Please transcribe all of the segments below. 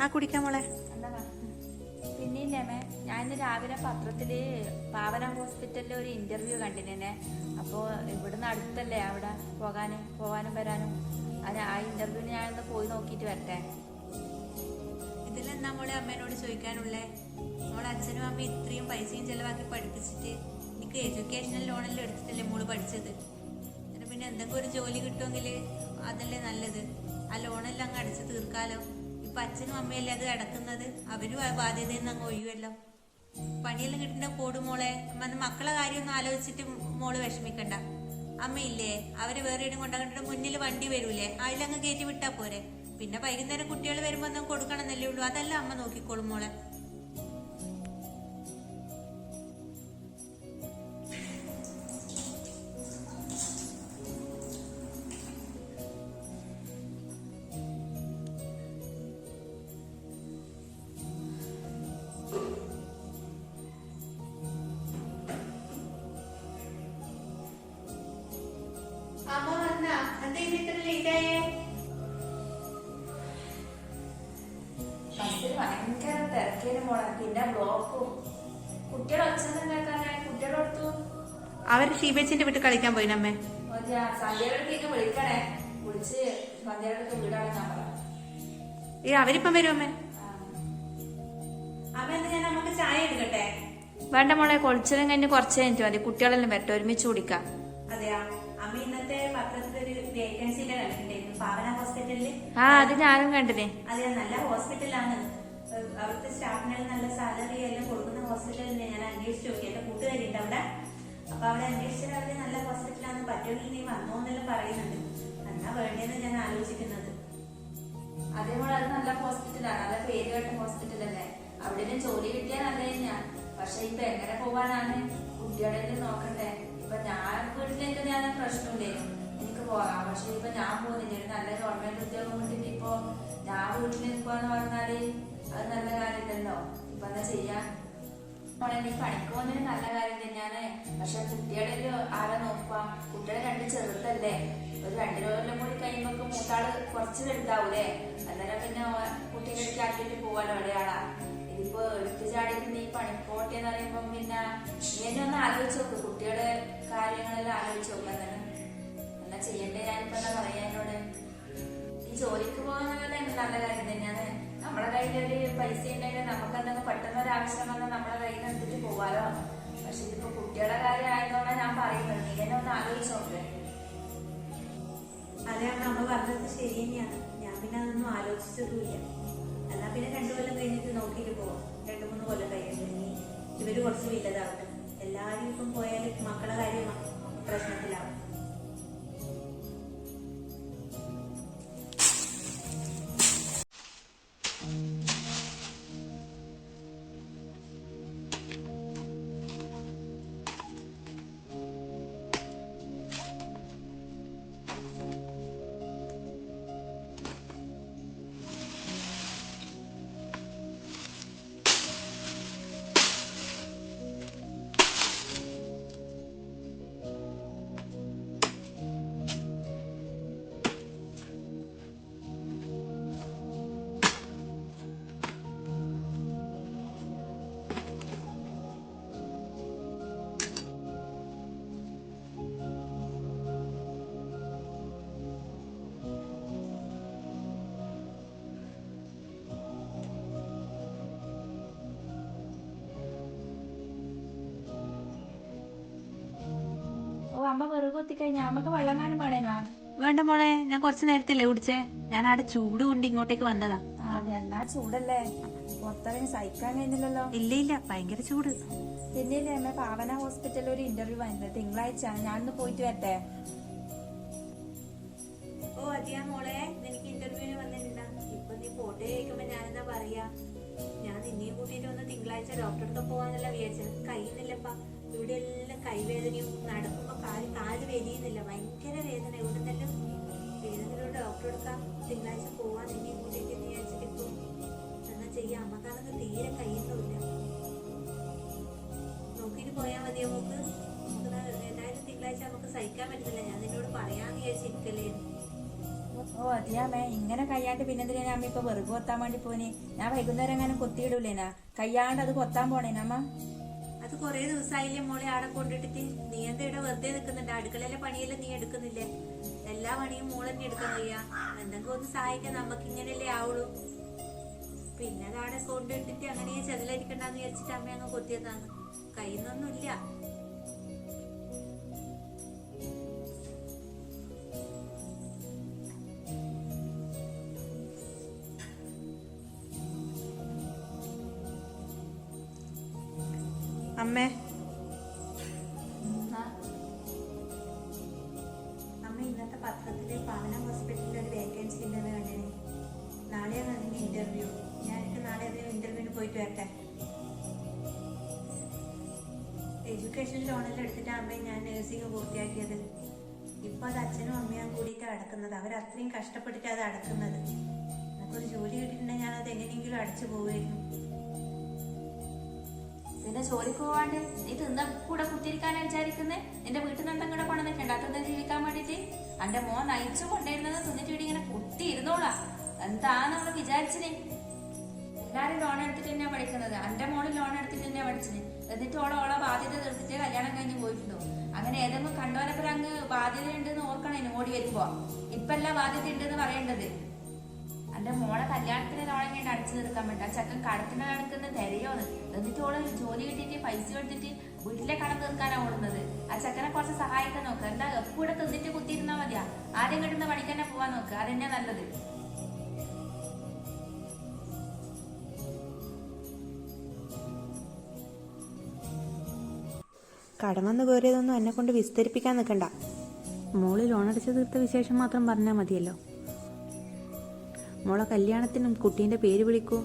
ആ കുടിക്കാൻ മോളെ. പിന്നെയില്ലേ ഞാൻ ഇന്ന് രാവിലെ പത്രത്തില് പാവന ഹോസ്പിറ്റലിൽ ഒരു ഇന്റർവ്യൂ കണ്ടിനെ. അപ്പോൾ ഇവിടുന്ന് അടുത്തല്ലേ അവിടെ പോകാനും വരാനും. ആ ഇന്റർവ്യൂവിന് ഞാനൊന്ന് പോയി നോക്കിയിട്ട് വരട്ടെ. ഇതിലെന്താ മോളെ അമ്മേനോട് ചോദിക്കാനുള്ളേ? മോളെ അച്ഛനും അമ്മയും ഇത്രയും പൈസയും ചെലവാക്കി പഠിപ്പിച്ചിട്ട് എനിക്ക് എഡ്യൂക്കേഷണൽ ലോണെല്ലാം എടുത്തിട്ടല്ലേ മോള് പഠിച്ചത്. എന്നിട്ട് പിന്നെ എന്തെങ്കിലും ഒരു ജോലി കിട്ടുമെങ്കിൽ അതല്ലേ നല്ലത്. ആ ലോണെല്ലാം അങ്ങ് അടച്ച് തീർക്കാലോ. ഇപ്പൊ അച്ഛനും അമ്മയല്ലേ അത് അടക്കുന്നത്, അവരും ആ ബാധ്യതയിൽ നിന്ന് അങ്ങ് ഒഴിയുമല്ലോ. പണിയെല്ലാം കിട്ടുന്ന മോളെ. മക്കളെ കാര്യമൊന്നും ആലോചിച്ചിട്ട് മോള് വിഷമിക്കണ്ട. അമ്മയില്ലേ, അവരെ വേറെ ഇടം കൊണ്ടാകണ്ടിട്ട് മുന്നിൽ വണ്ടി വരൂലേ, അതിലങ്ങ് കയറ്റി വിട്ടാ പോരെ. പിന്നെ വൈകുന്നേരം കുട്ടികൾ വരുമ്പോ ഒന്നും കൊടുക്കണമെന്നല്ലേ ഉള്ളൂ, അതെല്ലാം അമ്മ നോക്കിക്കോളും മോളെ. ഭയങ്കര തിരക്കേന് പോണെ. പിന്നെ ബ്ലോക്കും കുട്ടികളെ ഒച്ചൊന്നും കേൾക്കാനായി കുട്ടികളെടുത്തു. അവര് ഷീബേച്ചിന്റെ വീട്ടിൽ കളിക്കാൻ പോയിനമ്മേ. സന്ധ്യയിലേക്ക് വിളിക്കണേ. വിളിച്ച് സന്ധ്യയിലേക്ക് വീടാണെന്നാ പറയാം. അവരിപ്പം വരും അമ്മേ. അമ്മ ഞാൻ നമുക്ക് ചായ എടുക്കട്ടെ? വേണ്ട മോളെ, കൊളിച്ചതും കഴിഞ്ഞ് കുറച്ച് കഴിഞ്ഞിട്ട് മതി. കുട്ടികളെല്ലാം വരട്ടെ, ഒരുമിച്ച് കുടിക്കാം. അതെയാ അമ്മ, ഇന്നത്തെ പത്രത്തിലൊരു വേക്കൻസിന്റെ കണ്ടിട്ടുണ്ടായിരുന്നു പാവന ഹോസ്പിറ്റലില്. അത് ഞാനും കണ്ടിനെ. അതെ, നല്ല ഹോസ്പിറ്റലാണ്. അവിടുത്തെ സ്റ്റാഫിനെല്ലാം നല്ല സാലറി എല്ലാം കൊടുക്കുന്ന ഹോസ്പിറ്റലിൽ ഞാൻ അന്വേഷിച്ചു നോക്കി. എന്റെ കൂട്ടുകാരിണ്ട് അവിടെ. അപ്പൊ അവിടെ അന്വേഷിച്ചാൽ അവര് നല്ല ഹോസ്പിറ്റലാണ്, പറ്റുമെങ്കിൽ നീ വന്നോന്നെല്ലാം പറയുന്നുണ്ട്. എന്നാ വേണ്ടതെന്ന് ഞാൻ ആലോചിക്കുന്നത്. അതേപോലെ അത് നല്ല ഹോസ്പിറ്റലാണ്, നല്ല പേര് കേട്ട ഹോസ്പിറ്റലല്ലേ. അവിടെ ജോലി കിട്ടിയാൽ നല്ല തന്നെയാ. പക്ഷെ ഇപ്പൊ എങ്ങനെ പോവാനാണ്? കുട്ടികളെല്ലാം നോക്കണ്ടേ. ഇപ്പൊ ഞാൻ വീട്ടിലേക്ക് ഞാൻ പ്രശ്നമില്ലായിരുന്നു, എനിക്ക് പോകാം. പക്ഷെ ഇപ്പൊ ഞാൻ പോകുന്നില്ല. ഒരു നല്ല ഗവൺമെന്റ് ഉദ്യോഗം കിട്ടിട്ട് ഇപ്പൊ ഞാൻ വീട്ടിൽ നിൽക്കുവാന്ന് പറഞ്ഞാല് അത് നല്ല കാര്യമില്ലല്ലോ. ഇപ്പൊ എന്താ ചെയ്യാൻ? നീ പണിക്ക് പോകുന്നതിന് നല്ല കാര്യം തന്നെയാണ്. പക്ഷെ കുട്ടികളെ ആരാ നോക്കുക? കുട്ടികളെ രണ്ട് ചെറുതല്ലേ. ഒരു 2 കൊല്ലം കൂടി കഴിയുമ്പോ മൂത്താള് കുറച്ച് വലുതാവൂലേ. അന്നേരം പിന്നെ കുട്ടികളെ ആക്കിയിട്ട് പോവാനോ ഒരാളാ. ഇതിപ്പോ എടുത്തു ചാടിയിട്ട് നീ പണിക്കോട്ടെന്ന് പറയുമ്പോ പിന്നെ നീ എന്നെ ഒന്ന് ആലോചിച്ച് നോക്ക്. കുട്ടികളുടെ കാര്യങ്ങളെല്ലാം ആലോചിച്ച് നോക്കുക. അങ്ങനെ എന്നാ ചെയ്യണ്ടേ? ഞാനിപ്പോ എന്താ പറയാ എന്നോട്? ഈ ജോലിക്ക് പോകുന്നത് നല്ല കാര്യം തന്നെയാണ്. നമ്മളെ കയ്യിൽ ഒരു പൈസ ഉണ്ടെങ്കിൽ നമുക്ക് എന്തെങ്കിലും പെട്ടെന്ന് ഒരു ആവശ്യം വന്നാൽ നമ്മളെ കയ്യിൽ നിന്ന് എടുത്തിട്ട് പോവാലോ. പക്ഷെ ഇതിപ്പോ കുട്ടികളുടെ കാര്യം ആയതുകൊണ്ടാണ് ഞാൻ പറയുന്നത്. നീ എന്നെ ഒന്ന് ആലോചിച്ച് നോക്ക്. അതെ അമ്മ പറഞ്ഞത് ശരി തന്നെയാണ്. ഞാൻ പിന്നെ അതൊന്നും ആലോചിച്ചതുമില്ല. എന്നാ പിന്നെ 2 കൊല്ലം കഴിഞ്ഞിട്ട് നോക്കിയിട്ട് പോവാം. 2-3 കൊല്ലം കഴിഞ്ഞിട്ട് ഇവര് കുറച്ച് വലുതാവട്ടെ. എല്ലാരും ഇപ്പം പോയാൽ മക്കളെ കാര്യം പ്രശ്നത്തിലാവും. അമ്മ വെറുതെ കൊത്തിക്കഴിഞ്ഞാൽ അമ്മക്ക് വെള്ളം കാണും വേണേനാ? വേണ്ട മോളെ, ഞാൻ കുറച്ച് നേരത്തില്ലേ കുടിച്ചേ. ഞാൻ അവിടെ ചൂട് കൊണ്ട് ഇങ്ങോട്ടേക്ക് വന്നതാ. എന്നാ ചൂടല്ലേ, പുറത്തിറങ്ങി സഹിക്കാൻ കഴിഞ്ഞില്ലല്ലോ. ഇല്ല, ഭയങ്കര ചൂട്. പിന്നെയല്ലേ അമ്മ പാവന ഹോസ്പിറ്റലിൽ ഒരു ഇന്റർവ്യൂ വന്നത് തിങ്കളാഴ്ചയാണ്. ഞാനൊന്ന് പോയിട്ട് വരട്ടെ. ഓ അതെയാ മോളെ, എനിക്ക് ഇന്റർവ്യൂവിന് വന്നിട്ടുണ്ടാ. ഇപ്പൊ നീ പോട്ടെ ചോദിക്കുമ്പോ ഞാനെന്താ പറയാ? ഞാൻ നിന്നെയും കൂട്ടിട്ട് ഒന്ന് തിങ്കളാഴ്ച ഡോക്ടറെ അടുത്ത് പോവാന്നല്ല വിചാരിച്ചത്. കഴിയുന്നില്ലപ്പാ. ഇവിടെ എല്ലാം കൈവേദനയും, നടക്കുമ്പോ കാല് വേദിയുന്നില്ല. ഭയങ്കര വേദന. ഇവിടെ നിന്നെല്ലാം വേദനയിലൂടെ ഡോക്ടറെ എടുക്കാം. തിങ്കളാഴ്ച പോവാൻ നിന്നെയും കൂട്ടിട്ട് വിചാരിച്ചിട്ട് ഇപ്പൊ എന്നാ ചെയ്യാം? അമ്മക്കാണെങ്കിൽ തീരെ കഴിയുന്നില്ല. നോക്കിട്ട് പോയാ മതിയോ നമുക്ക്? എന്തായാലും തിങ്കളാഴ്ച നമുക്ക് സഹിക്കാൻ പറ്റുന്നില്ല. ഞാൻ നിന്നോട് പറയാന്ന് വിചാരിച്ചിരിക്കല്ലേ. ഓ അതിയാമേ ഇങ്ങനെ കയ്യാണ്ട് പിന്നെന്തിനാ അമ്മ ഇപ്പൊ വെറുതെ കൊത്താൻ വേണ്ടി പോനെ? ഞാൻ വൈകുന്നേരം എങ്ങനെ കൊത്തിയിടൂലേനാ? കയ്യാണ്ട് അത് കൊത്താൻ പോണേനമ്മ? അത് കൊറേ ദിവസമായില്ലേ മോളെ ആടെ കൊണ്ടിട്ടിട്ട്. നീ എന്താ ഇവിടെ വെറുതെ നിൽക്കുന്നുണ്ട്? അടുക്കളയിലെ പണിയെല്ലാം നീ എടുക്കുന്നില്ലേ? എല്ലാ പണിയും മോൾ തന്നെ എടുക്കാൻ കഴിയാ. എന്തെങ്കിലും ഒന്ന് സഹായിക്കാൻ നമുക്ക് ഇങ്ങനെയല്ലേ ആവുള്ളൂ. പിന്നെ അതാടെ കൊണ്ടിട്ടിട്ട് അങ്ങനെ ചെതലരിക്കണ്ടെന്ന് വിചാരിച്ചിട്ട് അമ്മ അങ്ങ് കൊത്തിയതാണ്. കയ്യിന്നൊന്നുമില്ല. അമ്മേ അമ്മ ഇന്നത്തെ പത്രത്തില് പാവന ഹോസ്പിറ്റലിൽ ഒരു വേക്കൻസി ഉണ്ടെന്ന് കണ്ടേനെ. നാളെയാണ് അതിന്റെ ഇന്റർവ്യൂ. ഞാനിട്ട് നാളെ അതിന് ഇന്റർവ്യൂവിന് പോയിട്ട് വരട്ടെ. എഡ്യൂക്കേഷൻ ലോണെല്ലാം എടുത്തിട്ടാണ് അമ്മയും ഞാൻ നഴ്സിംഗ് പൂർത്തിയാക്കിയത്. ഇപ്പൊ അത് അച്ഛനും അമ്മയും കൂടിയിട്ട് അടക്കുന്നത്. അവരത്രയും കഷ്ടപ്പെട്ടിട്ട് അത് അടക്കുന്നത്. എനിക്കൊരു ജോലി കിട്ടിയിട്ടുണ്ടെങ്കിൽ ഞാൻ അത് എങ്ങനെയെങ്കിലും അടച്ചു പോവുമായിരുന്നു. പിന്നെ ജോലിക്ക് പോവാണ്ട് നീ തിന്ന കൂടെ കുത്തിരിക്കാനാ വിചാരിക്കുന്നേ? നിന്റെ വീട്ടിൽ നിന്ന് എന്തെങ്കിലും കൂടെ കൊണ്ടുവന്നിട്ടുണ്ട് അതൊന്നും ജീവിക്കാൻ വേണ്ടിട്ട്? എന്റെ മോൻ നയിച്ചു കൊണ്ടിരുന്നത് തിന്നിട്ട് ഇവിടെ ഇങ്ങനെ കുത്തി ഇരുന്നോളാ. എന്താന്ന് നമ്മള് വിചാരിച്ചിന്? എല്ലാരും ലോൺ എടുത്തിട്ട് തന്നെയാ പഠിക്കുന്നത്. എന്റെ മോള് ലോൺ എടുത്തിട്ട് തന്നെയാ പഠിച്ചത്. എന്നിട്ട് ഓളെ ബാധ്യത തീർത്തിട്ട് കല്യാണം കഴിഞ്ഞ് പോയിട്ടുണ്ടോ? അങ്ങനെ ഏതെങ്കിലും കണ്ടോനപ്പുറം അങ്ങ് ബാധ്യത ഉണ്ടെന്ന് ഓർക്കണേന് ഓടി വരുമ്പോ. ഇപ്പൊ എല്ലാം ബാധ്യത ഉണ്ടെന്ന് പറയേണ്ടത്. എന്റെ മോളെ കല്യാണത്തിന് ലോണെങ്ങനെ അടിച്ചു തീർക്കാൻ പറ്റും? ആ ചക്കൻ കടത്തിന് നടക്കുന്ന തിരയോന്ന്. എന്നിട്ട് ഓള് ജോലി കിട്ടിയിട്ട് പൈസ എടുത്തിട്ട് വീട്ടിലെ കടം തീർക്കാനാ ഓടുന്നത്. ആ ചക്കനെ കുറച്ച് സഹായിക്കാൻ നോക്ക്. എന്താ എപ്പോഴും തിന്നിട്ട് കുത്തിയിരുന്നാ മതിയാ? ആദ്യം കിട്ടുന്ന പണിക്ക് തന്നെ പോവാൻ നോക്ക്. അതെന്നെ നല്ലത്. കടമെന്ന് കയറിയതൊന്നും എന്നെ കൊണ്ട് വിസ്തരിപ്പിക്കാൻ നിൽക്കണ്ട. മോള് ലോണടച്ച് തീർത്ത വിശേഷം മാത്രം പറഞ്ഞാൽ മതിയല്ലോ. മോളെ കല്യാണത്തിനും കുട്ടീൻ്റെ പേര് വിളിക്കും,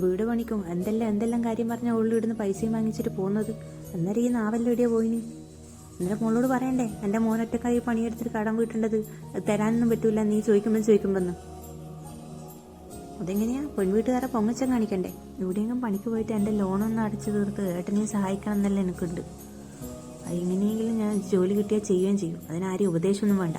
വീട് പണിക്കും എന്തെല്ലാം കാര്യം പറഞ്ഞാൽ ഉള്ളു ഇടുന്ന് പൈസയും വാങ്ങിച്ചിട്ട് പോകുന്നത്. അന്നേരം ഈ നാവല്ലോ എവിടെയാ പോയിന്? അന്നേരം മോളോട് പറയണ്ടേ എൻ്റെ മോനൊറ്റക്കായി പണിയെടുത്തിട്ട് കടം വീട്ടേണ്ടത്? തരാനൊന്നും പറ്റൂല നീ ചോദിക്കുമെന്ന്. അതെങ്ങനെയാ പെൺവീട്ടുകാരെ പൊങ്ങച്ചം കാണിക്കണ്ടേ? എവിടെയെങ്കിലും പണിക്ക് പോയിട്ട് എൻ്റെ ലോണൊന്നും അടച്ചു തീർത്ത് ഏട്ടനെ സഹായിക്കണം എന്നല്ല എനിക്കുണ്ട്. അത് എങ്ങനെയെങ്കിലും ഞാൻ ജോലി കിട്ടിയാൽ ചെയ്യുകയും ചെയ്യും. അതിനാരും ഉപദേശമൊന്നും വേണ്ട.